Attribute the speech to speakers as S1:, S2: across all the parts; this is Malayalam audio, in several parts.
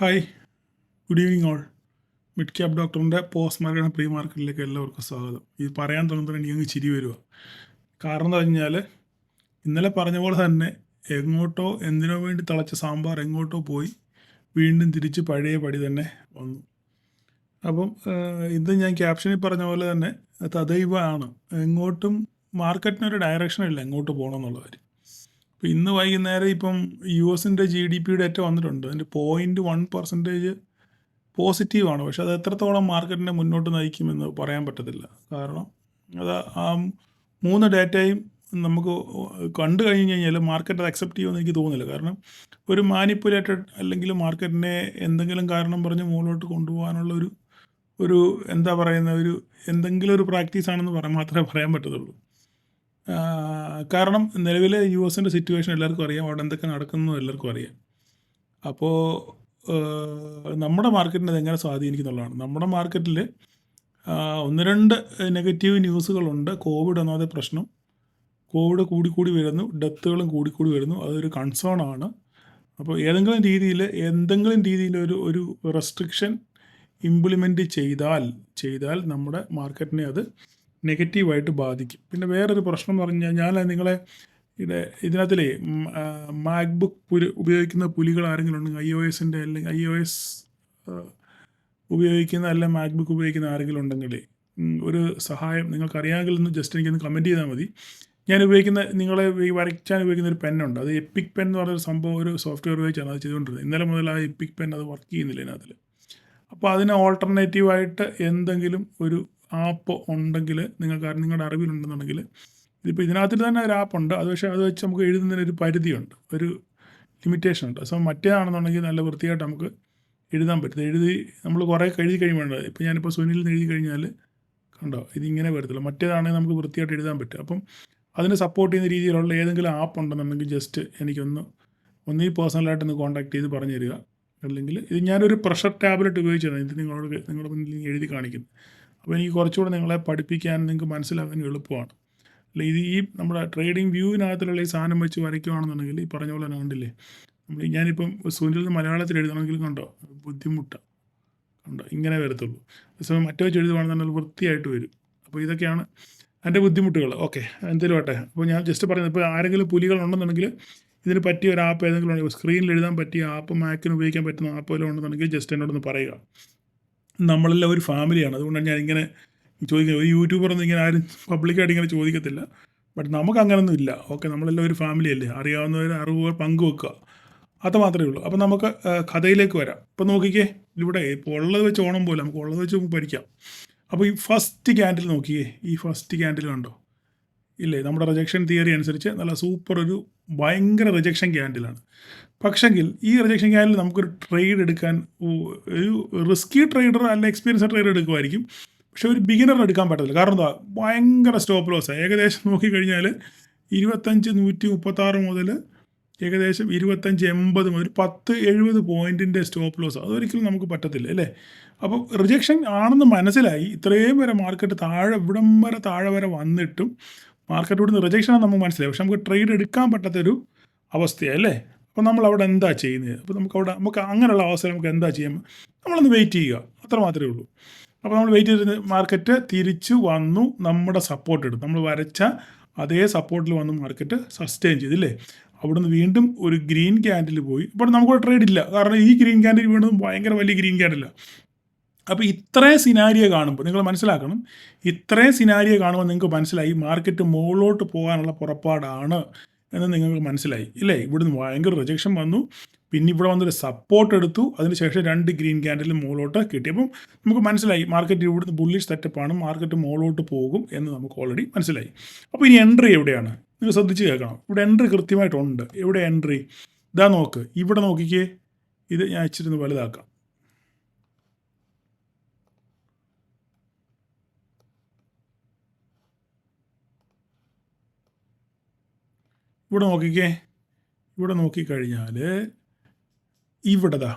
S1: Hi, good evening all. Mid cap ഡോക്ടറിൻ്റെ പോസ്റ്റ് മാർക്കറ്റ് പ്രീ മാർക്കറ്റിലേക്ക് എല്ലാവർക്കും സ്വാഗതം. ഇത് പറയാൻ തുടങ്ങുമ്പോൾ എനിക്കങ്ങ് ചിരി വരുക. കാരണം എന്ന് പറഞ്ഞാൽ ഇന്നലെ പറഞ്ഞ പോലെ തന്നെ എങ്ങോട്ടോ എന്തിനോ വേണ്ടി തിളച്ച സാമ്പാർ എങ്ങോട്ടോ പോയി വീണ്ടും തിരിച്ച് പഴയ പടി തന്നെ വന്നു. അപ്പം ഇത് ഞാൻ ക്യാപ്ഷനിൽ പറഞ്ഞ പോലെ തന്നെ തദൈവ ആണ്. എങ്ങോട്ടും മാർക്കറ്റിനൊരു ഡയറക്ഷൻ ഇല്ല എങ്ങോട്ട് പോകണം എന്നുള്ള കാര്യം. ഇപ്പോൾ ഇന്ന് വൈകുന്നേരം ഇപ്പം US-ൻ്റെ GDP ഡേറ്റ വന്നിട്ടുണ്ട്. അതിൻ്റെ 0.1% പോസിറ്റീവാണ്. പക്ഷെ അത് എത്രത്തോളം മാർക്കറ്റിനെ മുന്നോട്ട് നയിക്കുമെന്ന് പറയാൻ പറ്റത്തില്ല. കാരണം അത് ആ 3 ഡേറ്റയും നമുക്ക് കണ്ടു കഴിഞ്ഞ് കഴിഞ്ഞാൽ മാർക്കറ്റ് അത് അക്സെപ്റ്റ് ചെയ്യുമെന്ന് എനിക്ക് തോന്നുന്നില്ല. കാരണം ഒരു മാനിപ്പുലേറ്റഡ് അല്ലെങ്കിൽ മാർക്കറ്റിനെ എന്തെങ്കിലും കാരണം പറഞ്ഞ് മുകളിലോട്ട് കൊണ്ടുപോകാനുള്ള ഒരു എന്താ പറയുന്ന എന്തെങ്കിലും ഒരു പ്രാക്ടീസാണെന്ന് മാത്രമേ പറയാൻ പറ്റത്തുള്ളൂ. കാരണം നിലവിലെ US-ൻ്റെ സിറ്റുവേഷൻ എല്ലാവർക്കും അറിയാം. അവിടെ എന്തൊക്കെ നടക്കുന്നു എല്ലാവർക്കും അറിയാം. അപ്പോൾ നമ്മുടെ മാർക്കറ്റിനെ അതെങ്ങനെ സ്വാധീനിക്കുന്നുള്ളതാണ്. നമ്മുടെ മാർക്കറ്റിൽ 1-2 നെഗറ്റീവ് ന്യൂസുകളുണ്ട്. കോവിഡ് ഒന്നാമത്തെ പ്രശ്നം. കോവിഡ് കൂടിക്കൂടി വരുന്നു, ഡെത്തുകളും കൂടിക്കൂടി വരുന്നു. അതൊരു കൺസേൺ ആണ്. അപ്പോൾ എന്തെങ്കിലും രീതിയിൽ ഒരു റെസ്ട്രിക്ഷൻ ഇംപ്ലിമെൻറ്റ് ചെയ്താൽ നമ്മുടെ മാർക്കറ്റിനെ അത് നെഗറ്റീവായിട്ട് ബാധിക്കും. പിന്നെ വേറൊരു പ്രശ്നം എന്ന് പറഞ്ഞാൽ ഞാൻ നിങ്ങളെ ഇതിനകത്തിലെ മാക്ബുക്ക് ഉപയോഗിക്കുന്ന പുലികൾ ആരെങ്കിലും ഉണ്ടെങ്കിൽ iOS-ൻ്റെ അല്ലെങ്കിൽ iOS ഉപയോഗിക്കുന്ന അല്ലെങ്കിൽ മാക്ബുക്ക് ഉപയോഗിക്കുന്ന ആരെങ്കിലും ഉണ്ടെങ്കിൽ ഒരു സഹായം നിങ്ങൾക്കറിയാമെങ്കിൽ ഒന്ന് ജസ്റ്റ് എനിക്കൊന്ന് കമൻറ്റ് ചെയ്താൽ മതി. ഞാൻ ഉപയോഗിക്കുന്ന നിങ്ങളെ വരയ്ക്കാൻ ഉപയോഗിക്കുന്ന ഒരു പെന്നുണ്ട്. അത് എപ്പിക് പെൻ എന്ന് പറഞ്ഞൊരു സംഭവം, ഒരു സോഫ്റ്റ്വെയർ ഉപയോഗിച്ചാണ് അത് ചെയ്തുകൊണ്ടിരുന്നത്. ഇന്നലെ മുതൽ ആ എപ്പിക് പെൻ അത് വർക്ക് ചെയ്യുന്നില്ല ഇതിനകത്തിൽ. അപ്പോൾ അതിന് ഓൾട്ടർനേറ്റീവായിട്ട് എന്തെങ്കിലും ഒരു ആപ്പ് ഉണ്ടെങ്കിൽ നിങ്ങളുടെ അറിവിലുണ്ടെന്നുണ്ടെങ്കിൽ, ഇതിപ്പോൾ ഇതിനകത്തിൽ തന്നെ ഒരു ആപ്പുണ്ട്. അത് പക്ഷേ അത് വെച്ച് നമുക്ക് എഴുതുന്നതിനൊരു പരിധിയുണ്ട്, ഒരു ലിമിറ്റേഷൻ ഉണ്ട്. സോ മറ്റേതാണെന്നുണ്ടെങ്കിൽ നല്ല വൃത്തിയായിട്ട് നമുക്ക് എഴുതാൻ പറ്റും. നമ്മൾ കുറേ എഴുതി കഴിയുമ്പോൾ, ഇപ്പോൾ ഞാനിപ്പോൾ സുനിൽ എഴുതി കഴിഞ്ഞാൽ കണ്ടോ ഇതിങ്ങനെ വരത്തില്ല. മറ്റേതാണെങ്കിൽ നമുക്ക് വൃത്തിയായിട്ട് എഴുതാൻ പറ്റും. അപ്പം അതിന് സപ്പോർട്ട് ചെയ്യുന്ന രീതിയിലുള്ള ഏതെങ്കിലും ആപ്പ് ഉണ്ടെന്നുണ്ടെങ്കിൽ ജസ്റ്റ് ഒന്നീ പേഴ്സണലായിട്ടൊന്ന് കോൺടാക്ട് ചെയ്ത് പറഞ്ഞു തരിക. അല്ലെങ്കിൽ ഇത് ഞാനൊരു പ്രഷർ ടാബ്ലറ്റ് ഉപയോഗിച്ചതാണ് ഇത് നിങ്ങളുടെ മുന്നിൽ എഴുതി കാണിക്കുന്നത്. അപ്പോൾ എനിക്ക് കുറച്ചുകൂടെ നിങ്ങളെ പഠിപ്പിക്കാൻ, നിങ്ങൾക്ക് മനസ്സിലാക്കാൻ എളുപ്പമാണ്. അല്ല ഈ നമ്മുടെ ട്രേഡിംഗ് വ്യൂവിനകത്തുള്ള ഈ സാധനം വെച്ച് വരയ്ക്കുകയാണെന്നുണ്ടെങ്കിൽ ഈ പറഞ്ഞ പോലെ കണ്ടില്ലേ, ഞാനിപ്പം സുനിൽ മലയാളത്തിൽ എഴുതണമെങ്കിൽ കണ്ടോ ബുദ്ധിമുട്ടാണ്. കണ്ടോ ഇങ്ങനെ വരത്തുള്ളൂ. അതേസമയം മറ്റേ വെച്ച് എഴുതുകയാണെന്നുണ്ടെങ്കിൽ വൃത്തിയായിട്ട് വരും. അപ്പോൾ ഇതൊക്കെയാണ് എൻ്റെ ബുദ്ധിമുട്ടുകൾ. ഓക്കെ, എന്തെങ്കിലും ആട്ടെ. അപ്പോൾ ഞാൻ ജസ്റ്റ് പറയുന്നത്, ഇപ്പോൾ ആരെങ്കിലും പുലികൾ ഉണ്ടെന്നുണ്ടെങ്കിൽ ഇതിന് പറ്റിയ ഒരു ആപ്പ് ഏതെങ്കിലും ഉണ്ടെങ്കിൽ, സ്ക്രീനിൽ എഴുതാൻ പറ്റിയ ആപ്പ്, മാക്കിന് ഉപയോഗിക്കാൻ പറ്റുന്ന ആപ്പ് വല്ലതും ഉണ്ടെന്നുണ്ടെങ്കിൽ ജസ്റ്റ് എന്നോടൊന്ന് പറയുക. നമ്മളെല്ലാം ഒരു ഫാമിലിയാണ്. അതുകൊണ്ടാണ് ഞാൻ ഇങ്ങനെ ചോദിക്കുന്നത്. ഒരു യൂട്യൂബറൊന്നും ഇങ്ങനെ ആരും പബ്ലിക്കായിട്ട് ഇങ്ങനെ ചോദിക്കത്തില്ല. ബട്ട് നമുക്ക് അങ്ങനൊന്നും ഇല്ല. ഓക്കെ, നമ്മളെല്ലാം ഒരു ഫാമിലിയല്ലേ, അറിയാവുന്നവർ അറിവുകൾ പങ്കുവെക്കുക, അത് മാത്രമേ ഉള്ളൂ. അപ്പോൾ നമുക്ക് കഥയിലേക്ക് വരാം. ഇപ്പോൾ നോക്കിക്കേ, ഇവിടെ ഇപ്പോൾ ഉള്ളത് വെച്ച് ഓണം പോലെ നമുക്ക് ഉള്ളത് വെച്ച് നമുക്ക് പഠിക്കാം. അപ്പോൾ ഈ ഫസ്റ്റ് ക്യാൻഡിൽ നോക്കിയേ, ഈ ഫസ്റ്റ് ക്യാൻഡിൽ കണ്ടോ ഇല്ലേ, നമ്മുടെ റിജക്ഷൻ തിയറി അനുസരിച്ച് നല്ല സൂപ്പർ ഒരു ഭയങ്കര റിജക്ഷൻ ക്യാൻഡിലാണ്. പക്ഷെങ്കിൽ ഈ റിജക്ഷൻ ക്യാൻഡിൽ നമുക്കൊരു ട്രേഡ് എടുക്കാൻ, ഒരു റിസ്കി ട്രേഡർ അല്ല എക്സ്പീരിയൻസ് ട്രേഡർ എടുക്കുമായിരിക്കും. പക്ഷെ ഒരു ബിഗിനറിന് എടുക്കാൻ പറ്റത്തില്ല. കാരണം എന്താ, ഭയങ്കര സ്റ്റോപ്പ് ലോസ്. ഏകദേശം നോക്കിക്കഴിഞ്ഞാൽ 25,136 മുതൽ ഏകദേശം 25,80 മുതൽ 10-70 പോയിൻറ്റിൻ്റെ സ്റ്റോപ്പ് ലോസ്. അതൊരിക്കലും നമുക്ക് പറ്റത്തില്ല അല്ലേ. അപ്പോൾ റിജക്ഷൻ ആണെന്ന് മനസ്സിലായി. ഇത്രയും വരെ മാർക്കറ്റ് ഇവിടം വരെ താഴെ വരെ വന്നിട്ടും മാർക്കറ്റ് ഇവിടുന്ന് റിജക്ഷൻ ആണെന്ന് നമുക്ക് മനസ്സിലായി. പക്ഷെ നമുക്ക് ട്രേഡ് എടുക്കാൻ പറ്റാത്തൊരു അവസ്ഥയാണ് അല്ലേ. അപ്പോൾ നമ്മൾ അവിടെ എന്താ ചെയ്യുന്നത്? അപ്പോൾ നമുക്ക് അങ്ങനെയുള്ള അവസരം നമുക്ക് എന്താ ചെയ്യാം? നമ്മളൊന്ന് വെയിറ്റ് ചെയ്യുക, അത്ര മാത്രമേ ഉള്ളൂ. അപ്പോൾ നമ്മൾ വെയിറ്റ് ചെയ്ത് മാർക്കറ്റ് തിരിച്ചു വന്നു, നമ്മുടെ സപ്പോർട്ട് എടുത്തു. നമ്മൾ വരച്ച അതേ സപ്പോർട്ടിൽ വന്ന് മാർക്കറ്റ് സസ്റ്റെയിൻ ചെയ്തില്ലേ. അവിടുന്ന് വീണ്ടും ഒരു ഗ്രീൻ ക്യാൻഡിൽ പോയി. ഇപ്പോൾ നമുക്കൊരു ട്രേഡ് ഇല്ല, കാരണം ഈ ഗ്രീൻ ക്യാൻഡിൽ വീണ്ടും ഭയങ്കര വലിയ ഗ്രീൻ ക്യാൻഡിലാണ്. അപ്പോൾ ഇത്രയും സിനാരിയോ കാണുമ്പോൾ നിങ്ങൾ മനസ്സിലാക്കണം, ഇത്രയും സിനാരിയോ കാണുമ്പോൾ നിങ്ങൾക്ക് മനസ്സിലായി മാർക്കറ്റ് മുകളിലോട്ട് പോകാനുള്ള പുറപ്പാടാണ് എന്ന് നിങ്ങൾക്ക് മനസ്സിലായി ഇല്ലേ. ഇവിടുന്ന് ഭയങ്കര റിജക്ഷൻ വന്നു, പിന്നെ ഇവിടെ വന്നൊരു സപ്പോർട്ട് എടുത്തു, അതിനുശേഷം 2 ഗ്രീൻ ക്യാൻഡിലും മുകളിലോട്ട് കിട്ടി. അപ്പം നമുക്ക് മനസ്സിലായി മാർക്കറ്റ് ഇവിടുന്ന് ബുള്ളിഷ് സെറ്റപ്പാണ്, മാർക്കറ്റ് മുകളിലോട്ട് പോകും എന്ന് നമുക്ക് ഓൾറെഡി മനസ്സിലായി. അപ്പോൾ ഇനി എൻട്രി എവിടെയാണ്? നിങ്ങൾ ശ്രദ്ധിച്ച് കേൾക്കണം. ഇവിടെ എൻട്രി കൃത്യമായിട്ടുണ്ട്. എവിടെ എൻട്രി? ഇതാ നോക്ക്, ഇവിടെ നോക്കിക്കേ. ഇത് ഞാൻ ഇച്ചിരി വലുതാക്കാം. ഇവിടെ നോക്കിക്കേ. ഇവിടെ നോക്കിക്കഴിഞ്ഞാൽ ഇവിടെതാ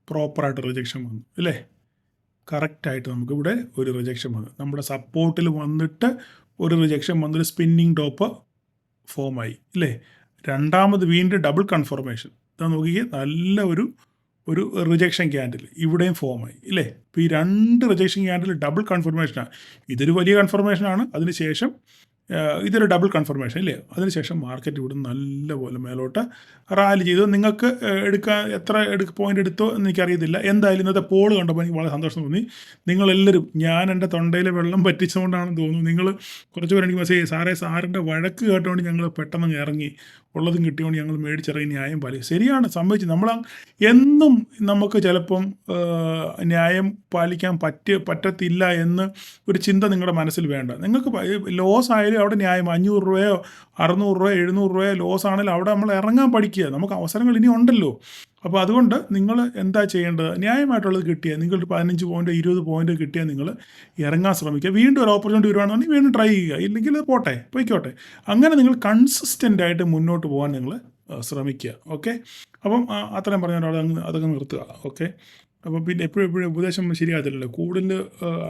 S1: പ്രോപ്പറായിട്ട് റിജക്ഷൻ വന്നു അല്ലേ. കറക്റ്റായിട്ട് നമുക്കിവിടെ ഒരു റിജക്ഷൻ വന്നു. നമ്മുടെ സപ്പോർട്ടിൽ വന്നിട്ട് ഒരു റിജക്ഷൻ വന്നൊരു സ്പിന്നിങ് ടോപ്പ് ഫോമായി ഇല്ലേ. രണ്ടാമത് വീണ്ടും ഡബിൾ കൺഫർമേഷൻ. ഇതാ നോക്കിക്കേ, നല്ല ഒരു റിജക്ഷൻ ക്യാൻഡിൽ ഇവിടെയും ഫോമായി ഇല്ലേ. ഇപ്പോൾ ഈ 2 റിജക്ഷൻ ക്യാൻഡിൽ ഡബിൾ കൺഫർമേഷനാണ്. ഇതൊരു വലിയ കൺഫർമേഷനാണ്. അതിനുശേഷം ഇതൊരു ഡബിൾ കൺഫർമേഷൻ ഇല്ലേ. അതിനുശേഷം മാർക്കറ്റ് ഇവിടുന്ന് നല്ലപോലെ മേലോട്ട് റാലി ചെയ്തു. നിങ്ങൾക്ക് എത്ര പോയിന്റ് എടുത്തോ എന്ന് എനിക്കറിയത്തില്ല. എന്തായാലും ഇന്നത്തെ പോൾ കണ്ടപ്പോൾ എനിക്ക് വളരെ സന്തോഷം തോന്നി. നിങ്ങളെല്ലാവരും, ഞാൻ എൻ്റെ തൊണ്ടയിൽ വെള്ളം പറ്റിച്ചുകൊണ്ടാണെന്ന് തോന്നുന്നു, നിങ്ങൾ കുറച്ച് പേര് എനിക്ക് മെസ്സേജ് സാറിൻ്റെ വഴക്ക് കേട്ടുകൊണ്ട് ഞങ്ങൾ പെട്ടെന്ന് ഇറങ്ങി, ഉള്ളതും കിട്ടിയോണ്ട് ഞങ്ങൾ മേടിച്ചിറങ്ങി ന്യായം പാലിക്കും. ശരിയാണ്, സംഭവിച്ചു. എന്നും നമുക്ക് ചിലപ്പം ന്യായം പാലിക്കാൻ പറ്റത്തില്ല എന്ന് ഒരു ചിന്ത നിങ്ങളുടെ മനസ്സിൽ വേണ്ട. നിങ്ങൾക്ക് ലോസ് ആയാലും അവിടെ ന്യായം 500 രൂപയോ 600 രൂപയോ 700 രൂപയോ ലോസ് ആണെങ്കിലും അവിടെ നമ്മൾ ഇറങ്ങാൻ പഠിക്കുക. നമുക്ക് അവസരങ്ങൾ ഇനി ഉണ്ടല്ലോ. അപ്പോൾ അതുകൊണ്ട് നിങ്ങൾ എന്താ ചെയ്യേണ്ടത്? ന്യായമായിട്ടുള്ളത് കിട്ടിയാൽ, നിങ്ങളൊരു 15 പോയിൻ്റ് 20 പോയിൻ്റ് കിട്ടിയാൽ നിങ്ങൾ ഇറങ്ങാൻ ശ്രമിക്കുക. വീണ്ടും ഒരു ഓപ്പർച്യൂണിറ്റി വരുവാണെന്നുണ്ടെങ്കിൽ വീണ്ടും ട്രൈ ചെയ്യുക. ഇല്ലെങ്കിൽ പോയിക്കോട്ടെ. അങ്ങനെ നിങ്ങൾ കൺസിസ്റ്റൻ്റ് ആയിട്ട് മുന്നോട്ട് പോകാൻ നിങ്ങൾ ശ്രമിക്കുക. ഓക്കെ, അപ്പം അത്രയും പറഞ്ഞാൽ അതൊക്കെ നിർത്തുക. ഓക്കെ, അപ്പോൾ പിന്നെ എപ്പോഴും ഉപദേശം ശരിയാകത്തില്ലല്ലോ. കൂടുതൽ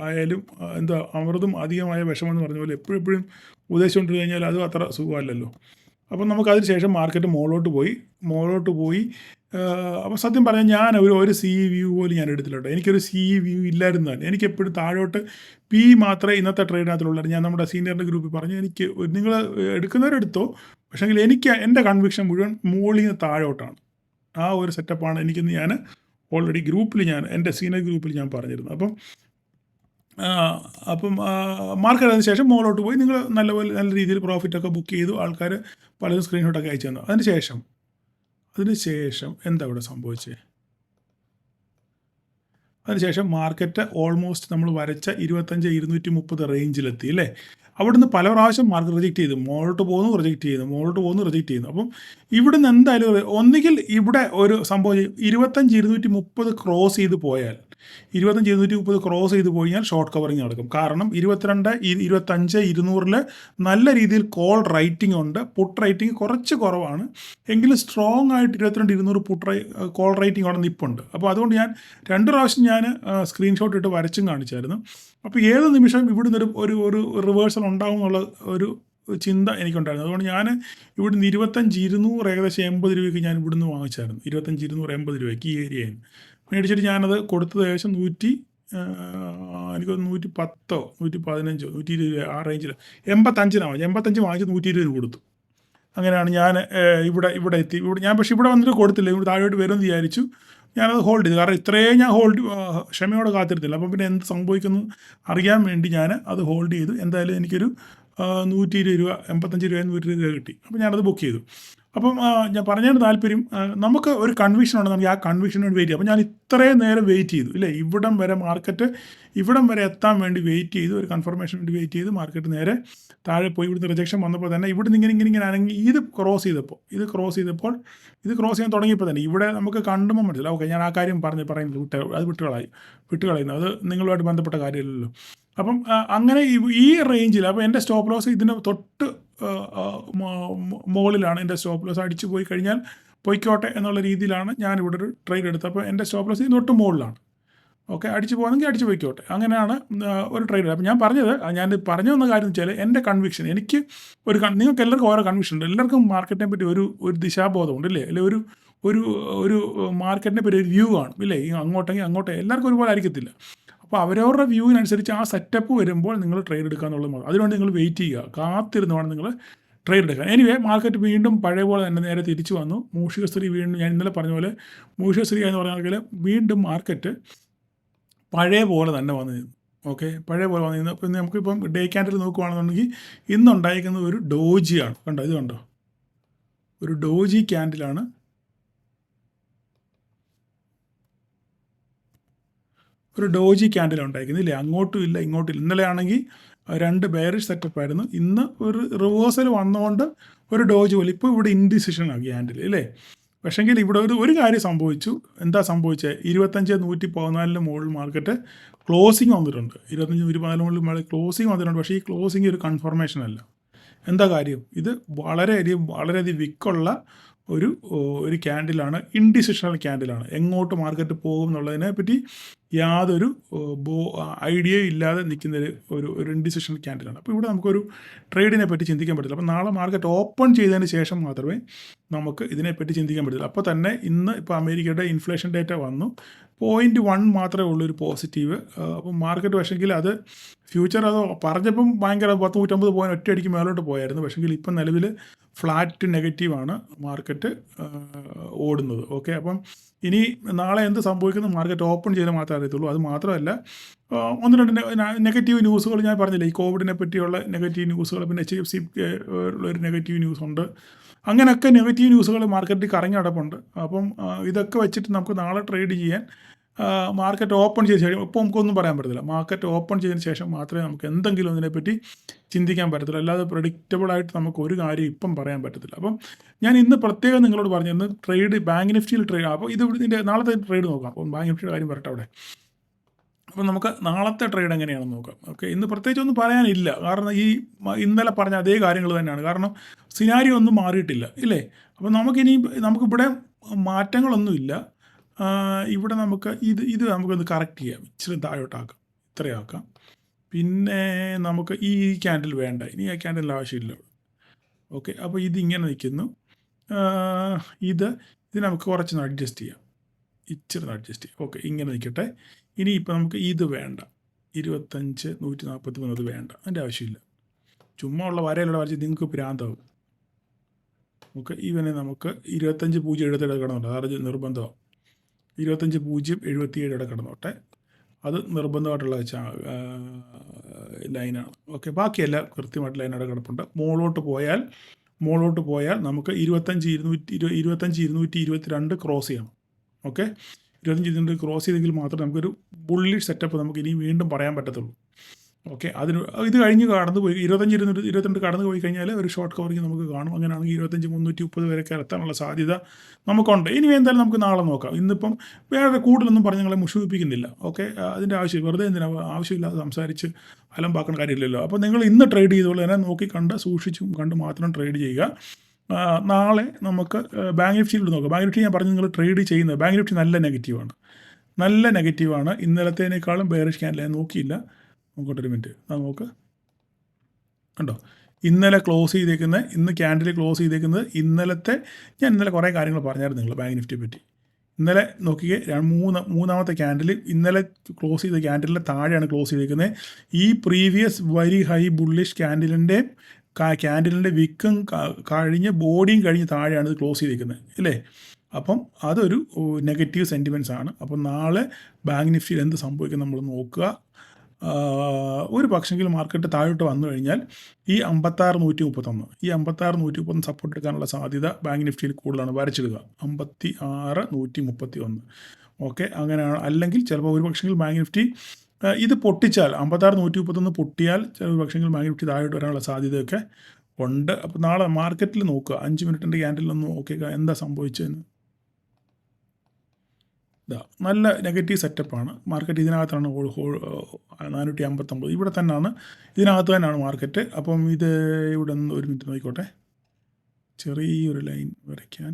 S1: ആയാലും എന്താ അമൃതും അധികമായ വിഷമെന്ന് പറഞ്ഞ പോലെ എപ്പോഴും ഉപദേശം കൊണ്ട് കഴിഞ്ഞാൽ അതും അത്ര സുഖമല്ലല്ലോ. അപ്പം നമുക്കതിന് ശേഷം മാർക്കറ്റ് മുകളിലോട്ട് പോയി. അപ്പോൾ സത്യം പറഞ്ഞാൽ ഞാൻ ഒരു സി വ്യൂ പോലും ഞാൻ എടുത്തിട്ടുണ്ട്. എനിക്കൊരു സി വ്യൂ ഇല്ലായിരുന്നു തന്നെ. എനിക്കെപ്പോഴും താഴോട്ട് പി മാത്രമേ ഇന്നത്തെ ട്രേഡിനകത്തുള്ളൂ. ഞാൻ നമ്മുടെ സീനിയറിൻ്റെ ഗ്രൂപ്പിൽ പറഞ്ഞു, എനിക്ക് നിങ്ങൾ എടുക്കുന്നവരെടുത്തോ, പക്ഷേങ്കിൽ എൻ്റെ കൺവിക്ഷൻ മുഴുവൻ മുകളിൽ നിന്ന് താഴോട്ടാണ്. ആ ഒരു സെറ്റപ്പാണ് എനിക്കിന്ന് ഞാൻ ഓൾറെഡി എൻ്റെ സീനിയർ ഗ്രൂപ്പിൽ ഞാൻ പറഞ്ഞിരുന്നു. അപ്പം മാർക്കറ്റ് അതിന് ശേഷം മുകളിലോട്ട് പോയി. നിങ്ങൾ നല്ല രീതിയിൽ പ്രോഫിറ്റൊക്കെ ബുക്ക് ചെയ്തു. ആൾക്കാർ പലരും സ്ക്രീൻഷോട്ടൊക്കെ അയച്ചു തന്നു. അതിനുശേഷം എന്താ ഇവിടെ സംഭവിച്ചത്? അതിനുശേഷം മാർക്കറ്റ് ഓൾമോസ്റ്റ് നമ്മൾ വരച്ച 25,230 റേഞ്ചിലെത്തി അല്ലേ. അവിടുന്ന് പല പ്രാവശ്യം മാർക്കറ്റ് റിജക്റ്റ് ചെയ്തു. മുകളിലോട്ട് പോകുന്നു, റിജക്റ്റ് ചെയ്യുന്നു. അപ്പം ഇവിടുന്ന് എന്തായാലും ഒന്നുകിൽ ഇവിടെ ഒരു സംഭവം 25,230 ക്രോസ് ചെയ്ത് പോയാൽ, 25,230 ക്രോസ് ചെയ്ത് പോയാൽ ഷോർട്ട് കവറിങ് നടക്കും. കാരണം 22, 25, 200 നല്ല രീതിയിൽ കോൾ റൈറ്റിംഗ് ഉണ്ട്. പുട്ട് റൈറ്റിംഗ് കുറച്ച് കുറവാണ്, എങ്കിലും സ്ട്രോങ് ആയിട്ട് 22,200 കോൾ റൈറ്റിംഗ് അവിടെ നിൽപ്പുണ്ട്. അപ്പോൾ അതുകൊണ്ട് ഞാൻ 2 പ്രാവശ്യം ഞാൻ സ്ക്രീൻഷോട്ട് ഇട്ട് വരച്ചും കാണിച്ചായിരുന്നു. അപ്പോൾ ഏത് നിമിഷം ഇവിടുന്ന് ഒരു റിവേഴ്സൽ ഉണ്ടാവും എന്നുള്ള ഒരു ചിന്ത എനിക്കുണ്ടായിരുന്നു. അതുകൊണ്ട് ഞാൻ ഇവിടുന്ന് 25,200 ഏകദേശം 80 രൂപയ്ക്ക് ഞാൻ ഇവിടുന്ന് വാങ്ങിച്ചായിരുന്നു. 25,280 രൂപയ്ക്ക് ഈ ഏരിയയിൽ മേടിച്ചിട്ട് ഞാനത് കൊടുത്തത് ഏകദേശം 110, 115, 120 ആ റേഞ്ചിൽ 85 വാങ്ങിച്ച് 120 കൊടുത്തു. അങ്ങനെയാണ് ഞാൻ ഇവിടെ എത്തി. പക്ഷേ ഇവിടെ വന്നിട്ട് കൊടുത്തില്ല. ഇവിടെ താഴോട്ട് വരുമെന്ന് വിചാരിച്ചു. ഞാനത് ഹോൾഡ് ചെയ്തു. കാരണം ഇത്രയും ഞാൻ ക്ഷമയോടെ കാത്തിരുത്തില്ല. അപ്പം പിന്നെ എന്ത് സംഭവിക്കുന്നു അറിയാൻ വേണ്ടി ഞാൻ അത് ഹോൾഡ് ചെയ്തു. എന്തായാലും എനിക്കൊരു 120 രൂപ, 85 രൂപ 120 രൂപ കിട്ടി. അപ്പോൾ ഞാനത് ബുക്ക് ചെയ്തു. അപ്പം ഞാൻ പറഞ്ഞതിന് താല്പര്യം, നമുക്ക് ഒരു കൺവിക്ഷൻ ഉണ്ടെന്നുണ്ടെങ്കിൽ ആ കൺവിക്ഷന് വേണ്ടി വെയിറ്റ് ചെയ്യും. അപ്പോൾ ഞാൻ ഇത്രയും നേരം വെയിറ്റ് ചെയ്തു ഇല്ലേ. ഇവിടം വരെ എത്താൻ വേണ്ടി വെയിറ്റ് ചെയ്തു. ഒരു കൺഫർമേഷൻ വേണ്ടി വെയിറ്റ് ചെയ്ത് മാർക്കറ്റ് നേരെ താഴെ പോയി. ഇവിടുന്ന് റിജക്ഷൻ വന്നപ്പോൾ തന്നെ ഇവിടുന്ന് ഇങ്ങനെ അനങ്ങി. ഇത് ക്രോസ് ചെയ്യാൻ തുടങ്ങിയപ്പോൾ തന്നെ ഇവിടെ നമുക്ക് കണ്ടുമ്പോൾ മനസ്സിലാവും. ഓക്കെ, ഞാൻ ആ കാര്യം പറയുന്നത് വിട്ടുകളയുന്നു. അത് നിങ്ങളുമായിട്ട് ബന്ധപ്പെട്ട കാര്യമല്ലല്ലോ. അപ്പം അങ്ങനെ ഈ റേഞ്ചിൽ, അപ്പോൾ എൻ്റെ സ്റ്റോപ്പ് ലോസ് ഇതിന് തൊട്ട് മുകളിലാണ്. എൻ്റെ സ്റ്റോപ്പ് ലോസ് അടിച്ചു പോയി കഴിഞ്ഞാൽ പൊയ്ക്കോട്ടെ എന്നുള്ള രീതിയിലാണ് ഞാനിവിടെ ഒരു ട്രേഡ് എടുത്തത്. അപ്പോൾ എൻ്റെ സ്റ്റോപ്പ് ലോസ് ഇതിന് തൊട്ട് മുകളിലാണ്. ഓക്കെ, അടിച്ചു പോകുന്നെങ്കിൽ അടിച്ചു പോയിക്കോട്ടെ. അങ്ങനെയാണ് ഒരു ട്രേഡ്. അപ്പോൾ ഞാൻ പറഞ്ഞു വന്ന കാര്യം എന്ന് വെച്ചാൽ, എൻ്റെ കൺവിക്ഷൻ, എനിക്ക് നിങ്ങൾക്ക് എല്ലാവർക്കും ഓരോ കൺവിക്ഷൻ ഉണ്ട്. എല്ലാവർക്കും മാർക്കറ്റിനെ പറ്റി ഒരു ദിശാബോധമുണ്ട് ഇല്ലേ. അല്ലെ ഒരു മാർക്കറ്റിനെ പറ്റി ഒരു വ്യൂ കാണും ഇല്ലേ. അങ്ങോട്ടെങ്കിൽ അങ്ങോട്ടേ എല്ലാവർക്കും ഒരുപോലെ ആയിരിക്കത്തില്ല. അപ്പോൾ അവരവരുടെ വ്യൂവിനനുസരിച്ച് ആ സെറ്റപ്പ് വരുമ്പോൾ നിങ്ങൾ ട്രേഡ് എടുക്കുക എന്നുള്ളത് മതി. അതിനുവേണ്ടി നിങ്ങൾ വെയിറ്റ് ചെയ്യുക, കാത്തിരുന്ന് വേണം നിങ്ങൾ ട്രേഡ് എടുക്കാൻ. എനിവേ, മാർക്കറ്റ് വീണ്ടും പഴയ പോലെ തന്നെ നേരെ തിരിച്ചു വന്നു. മൂഷികസ്ത്രീ വീണ്ടും, ഞാൻ ഇന്നലെ പറഞ്ഞ പോലെ മൂഷികസ്ത്രീ എന്ന് പറഞ്ഞാൽ വീണ്ടും മാർക്കറ്റ് പഴയ പോലെ തന്നെ വന്നു നിന്നു. ഓക്കെ, പഴയ പോലെ വന്നു നിന്നു. പിന്നെ നമുക്കിപ്പം ഡേ ക്യാൻഡിൽ നോക്കുകയാണെന്നുണ്ടെങ്കിൽ ഇന്നുണ്ടായിരിക്കുന്നത് ഒരു ഡോജിയാണ്. ഇത് കണ്ടോ, ഒരു ഡോജി ക്യാൻഡിലാണ്. ഒരു ഡോജി ക്യാൻഡിൽ ഉണ്ടായിരിക്കുന്നില്ലേ. അങ്ങോട്ടും ഇല്ല ഇങ്ങോട്ടും ഇല്ല. ഇന്നലെ ആണെങ്കിൽ 2 ബെയറിഷ് സെറ്റപ്പ് ആയിരുന്നു. ഇന്ന് ഒരു റിവേഴ്സൽ വന്നുകൊണ്ട് ഒരു ഡോജ് പോലെ. ഇപ്പോൾ ഇവിടെ ഇൻഡിസിഷനാണ് ക്യാൻഡിൽ അല്ലേ. പക്ഷേങ്കിൽ ഇവിടെ ഒരു കാര്യം സംഭവിച്ചു. എന്താ സംഭവിച്ചത്? 25,114 മുകളിൽ മാർക്കറ്റ് ക്ലോസിങ് വന്നിട്ടുണ്ട്. 25,114 മുകളിൽ ക്ലോസിങ് വന്നിട്ടുണ്ട്. പക്ഷേ ഈ ക്ലോസിങ് ഒരു കൺഫർമേഷൻ അല്ല. എന്താ കാര്യം? ഇത് വളരെയധികം വിക്കുള്ള ഒരു ക്യാൻഡിലാണ്, ഇൻഡിസിഷണൽ ക്യാൻഡിലാണ്. എങ്ങോട്ട് മാർക്കറ്റ് പോകും എന്നുള്ളതിനെ പറ്റി യാതൊരു ഐഡിയയും ഇല്ലാതെ നിൽക്കുന്ന ഒരു ഇൻഡിസിഷണൽ ക്യാൻഡിലാണ്. അപ്പോൾ ഇവിടെ നമുക്കൊരു ട്രേഡിനെ പറ്റി ചിന്തിക്കാൻ പറ്റില്ല. അപ്പോൾ നാളെ മാർക്കറ്റ് ഓപ്പൺ ചെയ്തതിന് ശേഷം മാത്രമേ നമുക്ക് ഇതിനെപ്പറ്റി ചിന്തിക്കാൻ പറ്റില്ല. അപ്പോൾ തന്നെ ഇന്ന് ഇപ്പോൾ അമേരിക്കയുടെ ഇൻഫ്ലേഷൻ ഡേറ്റ വന്നു. 0.1 മാത്രമേ ഉള്ളൂ ഒരു പോസിറ്റീവ്. അപ്പം മാർക്കറ്റ് പക്ഷെങ്കിൽ അത് ഫ്യൂച്ചർ അത് പറഞ്ഞപ്പം ഭയങ്കര 150 പോയിന്റ് ഒറ്റയടിക്ക് മേലോട്ട് പോയായിരുന്നു. പക്ഷെങ്കിൽ ഇപ്പം നിലവിൽ ഫ്ലാറ്റ് നെഗറ്റീവാണ് മാർക്കറ്റ് ഓടുന്നത്. ഓക്കെ, അപ്പം ഇനി നാളെ എന്ത് സംഭവിക്കുന്നു മാർക്കറ്റ് ഓപ്പൺ ചെയ്താൽ മാത്രമേ അറിയത്തുള്ളൂ. അത് മാത്രമല്ല, ഒന്ന് രണ്ട് നെഗറ്റീവ് ന്യൂസുകൾ ഞാൻ പറഞ്ഞില്ല, ഈ കോവിഡിനെ പറ്റിയുള്ള നെഗറ്റീവ് ന്യൂസുകൾ, പിന്നെ HDFC ഒരു നെഗറ്റീവ് ന്യൂസ് ഉണ്ട്. അങ്ങനെയൊക്കെ നെഗറ്റീവ് ന്യൂസുകൾ മാർക്കറ്റിൽ കറങ്ങി നടപ്പുണ്ട്. അപ്പം ഇതൊക്കെ വെച്ചിട്ട് നമുക്ക് നാളെ ട്രേഡ് ചെയ്യാൻ മാർക്കറ്റ് ഓപ്പൺ ചെയ്ത ശേഷം, ഇപ്പോൾ നമുക്കൊന്നും പറയാൻ പറ്റത്തില്ല. മാർക്കറ്റ് ഓപ്പൺ ചെയ്തതിന് ശേഷം മാത്രമേ നമുക്ക് എന്തെങ്കിലും ഇതിനെപ്പറ്റി ചിന്തിക്കാൻ പറ്റത്തുള്ളൂ. അല്ലാതെ പ്രഡിക്റ്റബിളായിട്ട് നമുക്ക് ഒരു കാര്യം ഇപ്പം പറയാൻ പറ്റത്തില്ല. അപ്പം ഞാൻ ഇന്ന് പ്രത്യേകം നിങ്ങളോട് പറഞ്ഞു, ഇന്ന് ട്രേഡ് ബാങ്ക് നിഫ്റ്റിയിൽ ട്രേഡ്. അപ്പോൾ ഇതിൻ്റെ നാളത്തെ ട്രേഡ് നോക്കാം. അപ്പം ബാങ്ക് നിഫ്റ്റിയുടെ കാര്യം വരട്ടെ അവിടെ. അപ്പം നമുക്ക് നാളത്തെ ട്രേഡ് എങ്ങനെയാണെന്ന് നോക്കാം. ഓക്കെ, ഇന്ന് പ്രത്യേകിച്ച് ഒന്നും പറയാനില്ല. കാരണം ഈ ഇന്നലെ പറഞ്ഞ അതേ കാര്യങ്ങൾ തന്നെയാണ്. കാരണം സിനാരിയോ ഒന്നും മാറിയിട്ടില്ല, ഇല്ലേ? അപ്പം നമുക്കിവിടെ മാറ്റങ്ങളൊന്നുമില്ല. ഇവിടെ നമുക്ക് ഇത് നമുക്കൊന്ന് കറക്റ്റ് ചെയ്യാം. ഇച്ചിരി താഴോട്ടാക്കാം, ഇത്രയാക്കാം. പിന്നെ നമുക്ക് ഈ ക്യാൻഡിൽ വേണ്ട, ഇനി ആ ക്യാൻഡിൽ ആവശ്യമില്ല. ഓക്കെ, അപ്പോൾ ഇതിങ്ങനെ നിൽക്കുന്നു. ഇത് നമുക്ക് കുറച്ചൊന്ന് അഡ്ജസ്റ്റ് ചെയ്യാം, ഇച്ചിരി അഡ്ജസ്റ്റ് ചെയ്യാം. ഓക്കെ, ഇങ്ങനെ നിൽക്കട്ടെ. ഇനി ഇപ്പോൾ നമുക്ക് ഇത് വേണ്ട, 25 143 അത് വേണ്ട, അതിൻ്റെ ആവശ്യമില്ല. ചുമ്മാ ഉള്ള വരയിലുള്ള വരച്ച് നിങ്ങൾക്ക് ഭ്രാന്താവും. ഓക്കെ, ഇവനെ നമുക്ക് 25.077 കിടന്നുണ്ട്, അതായത് നിർബന്ധമാണ്. 25.077 കിടന്നോട്ടെ, അത് നിർബന്ധമായിട്ടുള്ള ലൈനാണ്. ഓക്കെ, ബാക്കിയെല്ലാം കൃത്യമായിട്ട് ലൈനവിടെ കിടപ്പുണ്ട്. മുകളിലോട്ട് പോയാൽ നമുക്ക് 25,222 ക്രോസ് ചെയ്യണം. ഓക്കെ, 25,200 ക്രോസ് ചെയ്തെങ്കിൽ മാത്രമേ നമുക്കൊരു ബുള്ളിഷ് സെറ്റപ്പ് നമുക്ക് ഇനി വീണ്ടും പറയാൻ പറ്റത്തുള്ളൂ. ഓക്കെ, ഇത് കഴിഞ്ഞ് കടന്നു പോയി 25,222 കടന്നു പോയി കഴിഞ്ഞാൽ ഒരു ഷോർട്ട് കവറിങ് നമുക്ക് കാണും. അങ്ങനെയാണെങ്കിൽ 25,330 വരെയൊക്കെ എത്താനുള്ള സാധ്യത നമുക്കുണ്ട്. ഇനി എന്തായാലും നമുക്ക് നാളെ നോക്കാം. ഇന്നിപ്പം വേറെ കൂടുതലൊന്നും പറഞ്ഞ് നിങ്ങളെ മുഷിപ്പിക്കുന്നില്ല. ഓക്കെ, അതിൻ്റെ ആവശ്യം വെറുതെ ആവശ്യമില്ലാതെ സംസാരിച്ച് അലമ്പാക്കുന്ന കാര്യമില്ലല്ലോ. അപ്പോൾ നിങ്ങൾ ഇന്ന് ട്രേഡ് ചെയ്തോളൂ, തന്നെ നോക്കി സൂക്ഷിച്ചും കണ്ട് മാത്രം ട്രേഡ് ചെയ്യുക. നാളെ നമുക്ക് ബാങ്ക് നിഫ്റ്റിയിലൂടെ നോക്കാം. ബാങ്ക് നിഫ്റ്റി ഞാൻ പറഞ്ഞു നിങ്ങൾ ട്രേഡ് ചെയ്യുന്നത്, ബാങ്ക് നിഫ്റ്റി നല്ല നെഗറ്റീവാണ്. ഇന്നലത്തേനേക്കാളും ബെയറിഷ് ക്യാൻഡിൽ ഞാൻ നോക്കിയില്ല. നോക്കട്ടെ, ഒരു മിനിറ്റ്, നോക്ക്, കണ്ടോ? ഇന്ന് ക്യാൻഡിൽ ക്ലോസ് ചെയ്തേക്കുന്നത് ഞാൻ ഇന്നലെ കുറേ കാര്യങ്ങൾ പറഞ്ഞായിരുന്നു നിങ്ങൾ ബാങ്ക് നിഫ്റ്റിയെ പറ്റി. ഇന്നലെ നോക്കിയേ, മൂന്നാമത്തെ ക്യാൻഡിൽ ഇന്നലെ ക്ലോസ് ചെയ്ത ക്യാൻഡിലിൻ്റെ താഴെയാണ് ക്ലോസ് ചെയ്തേക്കുന്നത്. ഈ പ്രീവിയസ് വെരി ഹൈ ബുള്ളിഷ് ക്യാൻഡിലിൻ്റെ വിക്കും കഴിഞ്ഞ് ബോഡിയും കഴിഞ്ഞ് താഴെയാണ് ഇത് ക്ലോസ് ചെയ്തേക്കുന്നത്, അല്ലേ? അപ്പം അതൊരു നെഗറ്റീവ് സെൻറ്റിമെൻറ്റ്സ് ആണ്. അപ്പം നാളെ ബാങ്ക് നിഫ്റ്റിയിൽ എന്ത് സംഭവിക്കും നമ്മൾ നോക്കുക. ഒരു പക്ഷെങ്കിലും മാർക്കറ്റ് താഴോട്ട് വന്നു കഴിഞ്ഞാൽ ഈ 56,131 സപ്പോർട്ട് എടുക്കാനുള്ള സാധ്യത ബാങ്ക് നിഫ്റ്റിയിൽ കൂടുതലാണ്. വരച്ചിടുക 56,131. ഓക്കെ, അങ്ങനെയാണ്. അല്ലെങ്കിൽ ചിലപ്പോൾ ഒരു പക്ഷെങ്കിൽ ബാങ്ക് നിഫ്റ്റി ഇത് പൊട്ടിച്ചാൽ 56,131 പൊട്ടിയാൽ ചില പക്ഷെങ്കിൽ ബാങ്ക് നിഫ്റ്റി താഴോട്ട് വരാനുള്ള സാധ്യതയൊക്കെ ഉണ്ട്. അപ്പോൾ നാളെ മാർക്കറ്റിൽ നോക്കുക, 5 മിനിറ്റിൻ്റെ ക്യാൻഡിലൊന്ന് നോക്കുക എന്താ സംഭവിച്ചതെന്ന്. നല്ല നെഗറ്റീവ് സെറ്റപ്പാണ് മാർക്കറ്റ്. ഇതിനകത്താണ് 459 ഇവിടെ തന്നെയാണ്, ഇതിനകത്ത് തന്നെയാണ് മാർക്കറ്റ്. അപ്പം ഇത് ഇവിടെ നിന്ന് ഒരു മിനിറ്റ് നോക്കിക്കോട്ടെ, ചെറിയൊരു ലൈൻ വരയ്ക്കാൻ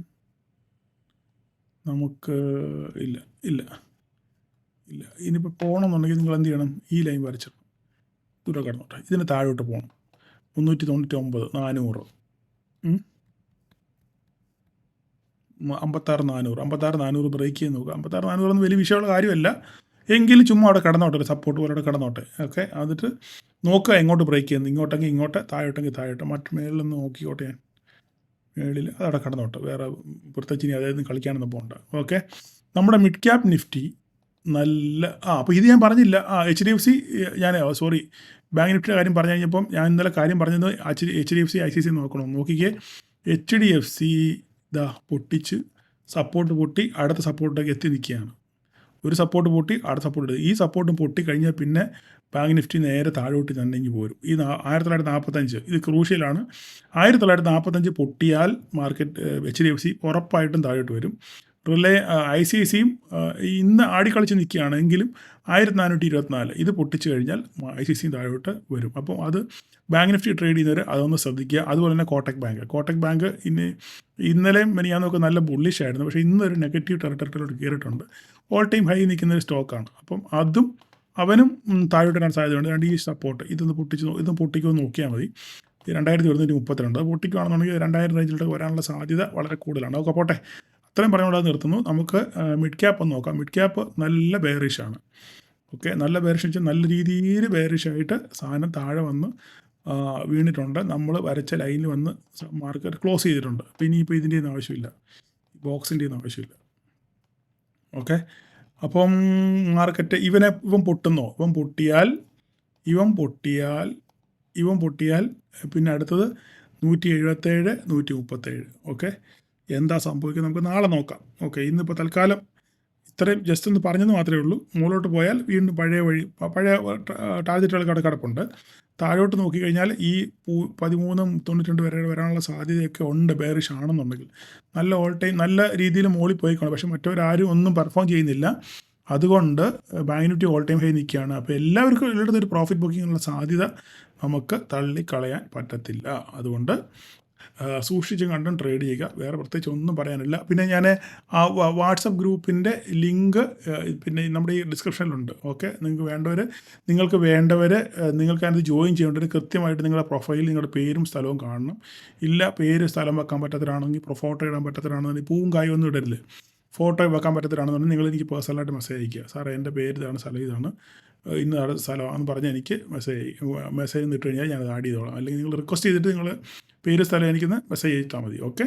S1: നമുക്ക് ഇല്ല. ഇനിയിപ്പോൾ പോകണമെന്നുണ്ടെങ്കിൽ നിങ്ങൾ എന്ത് ചെയ്യണം, ഈ ലൈൻ വരച്ചിടണം, ദൂരെ കിടന്നോട്ടെ. ഇതിന് താഴോട്ട് പോകണം, 399 400 56,400 ബ്രേക്ക് ചെയ്ത് നോക്കുക. 56,400 വലിയ വിഷയമുള്ള കാര്യമല്ല, എങ്കിലും ചുമ്മാ അവിടെ കിടന്നോട്ടെ, ഒരു സപ്പോർട്ട് പോലെ അവിടെ കിടന്നോട്ടെ. ഓക്കെ, എന്നിട്ട് നോക്കുക എങ്ങോട്ട് ബ്രേക്ക് ചെയ്യുന്നത്, ഇങ്ങോട്ടെങ്കിൽ ഇങ്ങോട്ട്, താഴോട്ടെങ്കിൽ താഴോട്ട്. മറ്റു മേളിലൊന്ന് നോക്കിക്കോട്ടെ, ഞാൻ മേളിൽ അതവിടെ കിടന്നോട്ടെ, വേറെ പ്രത്യേകിച്ച് ഇനി അതായത് കളിക്കാനൊന്നും പോകണ്ട. ഓക്കെ, നമ്മുടെ മിഡ് ക്യാപ് നിഫ്റ്റി നല്ല അപ്പോൾ ഇത് ഞാൻ പറഞ്ഞില്ല. HDFC ബാങ്ക് നിഫ്റ്റിയുടെ കാര്യം പറഞ്ഞു കഴിഞ്ഞപ്പം ഞാൻ ഇന്നലെ കാര്യം പറഞ്ഞത് HDFC ICICI നോക്കണം. നോക്കിക്കേ, HDFC പൊട്ടിച്ച് സപ്പോർട്ട് പൊട്ടി അടുത്ത സപ്പോർട്ടൊക്കെ എത്തി നിൽക്കുകയാണ്. ഒരു സപ്പോർട്ട് പൊട്ടി അടുത്ത സപ്പോർട്ട്, ഈ സപ്പോർട്ടും പൊട്ടി കഴിഞ്ഞാൽ പിന്നെ ബാങ്ക് നിഫ്റ്റി നേരെ താഴോട്ട് തന്നെ പോരും. ഈ 1945 ഇത് ക്രൂഷ്യലാണ്. 1945 പൊട്ടിയാൽ മാർക്കറ്റ് HDFC ഉറപ്പായിട്ടും താഴോട്ട് വരും. ICICIയും ഇന്ന് ആടിക്കളിച്ച് നിൽക്കുകയാണെങ്കിലും 1424 ഇത് പൊട്ടിച്ച് കഴിഞ്ഞാൽ ICICIയും താഴോട്ട് വരും. അപ്പോൾ അത് ബാങ്ക് നിഫ്റ്റി ട്രേഡ് ചെയ്യുന്നവർ അതൊന്ന് ശ്രദ്ധിക്കുക. അതുപോലെ തന്നെ കോട്ടക് ബാങ്ക് ഇന്നലെയും മെനിയാന്നൊക്കെ നല്ല ബുള്ളിഷ് ആയിരുന്നു, പക്ഷേ ഇന്നൊരു നെഗറ്റീവ് ടെറിട്ടറിയിലോട്ട് കയറിയിട്ടുണ്ട്. ഓൾ ടൈം ഹൈ നിൽക്കുന്ന ഒരു സ്റ്റോക്കാണ്. അപ്പം അവനും താഴോട്ട് വരാൻ സാധ്യതയുണ്ട്. രണ്ട് ഈ സപ്പോർട്ട് ഇതൊന്ന് പൊട്ടിക്കുമെന്ന് നോക്കിയാൽ മതി. 2132 അത് പൊട്ടിക്കുകയാണെന്നുണ്ടെങ്കിൽ 2000 റേഞ്ചിലോട്ട് വരാനുള്ള സാധ്യത വളരെ കൂടുതലാണ്. അതൊക്കെ പോട്ടെ, അത്രയും പറഞ്ഞുകൊണ്ട് അത് നിർത്തുന്നു. നമുക്ക് മിഡ് ക്യാപ്പ് ഒന്ന് നോക്കാം. മിഡ് ക്യാപ്പ് നല്ല ബെയറിഷാണ്. ഓക്കെ, നല്ല ബെയറിഷ് വെച്ചാൽ നല്ല രീതിയിൽ ബെയറിഷായിട്ട് സാധനം താഴെ വന്ന് വീണിട്ടുണ്ട്. നമ്മൾ വരച്ച ലൈനിൽ വന്ന് മാർക്കറ്റ് ക്ലോസ് ചെയ്തിട്ടുണ്ട്. അപ്പോൾ ഇനിയിപ്പോൾ ഇതിൻ്റെ ഒന്നും ആവശ്യമില്ല, ബോക്സിൻ്റെ ഒന്നും ആവശ്യമില്ല. ഓക്കെ, അപ്പം മാർക്കറ്റ് ഇവൻ പൊട്ടുന്നോ? ഇവൻ പൊട്ടിയാൽ പിന്നെ അടുത്തത് 177, 137. ഓക്കെ, എന്താ സംഭവിക്കുന്നത് നമുക്ക് നാളെ നോക്കാം. ഓക്കെ, ഇന്നിപ്പോൾ തൽക്കാലം ഇത്രയും ജസ്റ്റ് ഒന്ന് പറഞ്ഞെന്ന് മാത്രമേ ഉള്ളൂ. മുകളിലോട്ട് പോയാൽ വീണ്ടും പഴയ ടാർഗറ്റുകൾ കിടപ്പുണ്ട്. താഴോട്ട് നോക്കിക്കഴിഞ്ഞാൽ ഈ 1392 വരെ വരാനുള്ള സാധ്യതയൊക്കെ ഉണ്ട്. ബെയറിഷ് ആണെന്നുണ്ടെങ്കിൽ നല്ല ഓൾ ടൈം നല്ല രീതിയിൽ മുകളിൽ പോയിക്കണം. പക്ഷേ മറ്റവരാരും ഒന്നും പെർഫോം ചെയ്യുന്നില്ല. അതുകൊണ്ട് bank Nifty all time high നിൽക്കുകയാണ്. അപ്പോൾ എല്ലാവർക്കും എല്ലായിടത്തും ഒരു പ്രോഫിറ്റ് ബുക്കിങ്ങിനുള്ള സാധ്യത നമുക്ക് തള്ളിക്കളയാൻ പറ്റത്തില്ല. അതുകൊണ്ട് സൂക്ഷിച്ചും കണ്ടും ട്രേഡ് ചെയ്യുക. വേറെ പ്രത്യേകിച്ച് ഒന്നും പറയാനില്ല. പിന്നെ ഞാൻ ആ വാട്സപ്പ് ഗ്രൂപ്പിൻ്റെ ലിങ്ക് പിന്നെ നമ്മുടെ ഈ ഡിസ്ക്രിപ്ഷനിലുണ്ട്. ഓക്കെ, നിങ്ങൾക്ക് വേണ്ടവർ നിങ്ങൾക്കതിനകത്ത് ജോയിൻ ചെയ്യേണ്ടത് കൃത്യമായിട്ട് നിങ്ങളുടെ പ്രൊഫൈലിൽ നിങ്ങളുടെ പേരും സ്ഥലവും കാണണം. സ്ഥലം വെക്കാൻ പറ്റാത്തവരാണെങ്കിൽ ഫോട്ടോ ഇടാൻ പറ്റാത്തവരാണെന്നുണ്ടെങ്കിൽ പൂവും കായും ഒന്നും ഇടരുത്. ഫോട്ടോ വെക്കാൻ പറ്റത്തിലാണെന്നുണ്ടെങ്കിൽ നിങ്ങൾ എനിക്ക് പേഴ്സണലായിട്ട് മെസ്സേജ് അയയ്ക്കുക. സാറേ എൻ്റെ പേര് ഇതാണ്, സ്ഥലം ഇതാണ്, ഇന്ന സ്ഥലമാണെന്ന് പറഞ്ഞ് എനിക്ക് മെസ്സേജ് ഇട്ട് കഴിഞ്ഞാൽ ഞാനത് ആഡ് ചെയ്തോളാം. അല്ലെങ്കിൽ നിങ്ങൾ റിക്വസ്റ്റ് ചെയ്തിട്ട് നിങ്ങൾ പേര് സ്ഥലം എനിക്കൊന്ന് മെസ്സേജ് ചെയ്താൽ മതി. ഓക്കെ,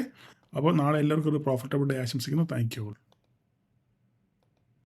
S1: അപ്പോൾ നാളെ എല്ലാവർക്കും ഒരു പ്രോഫിറ്റബിൾ ഡേ ആശംസിക്കുന്നു. Thank you.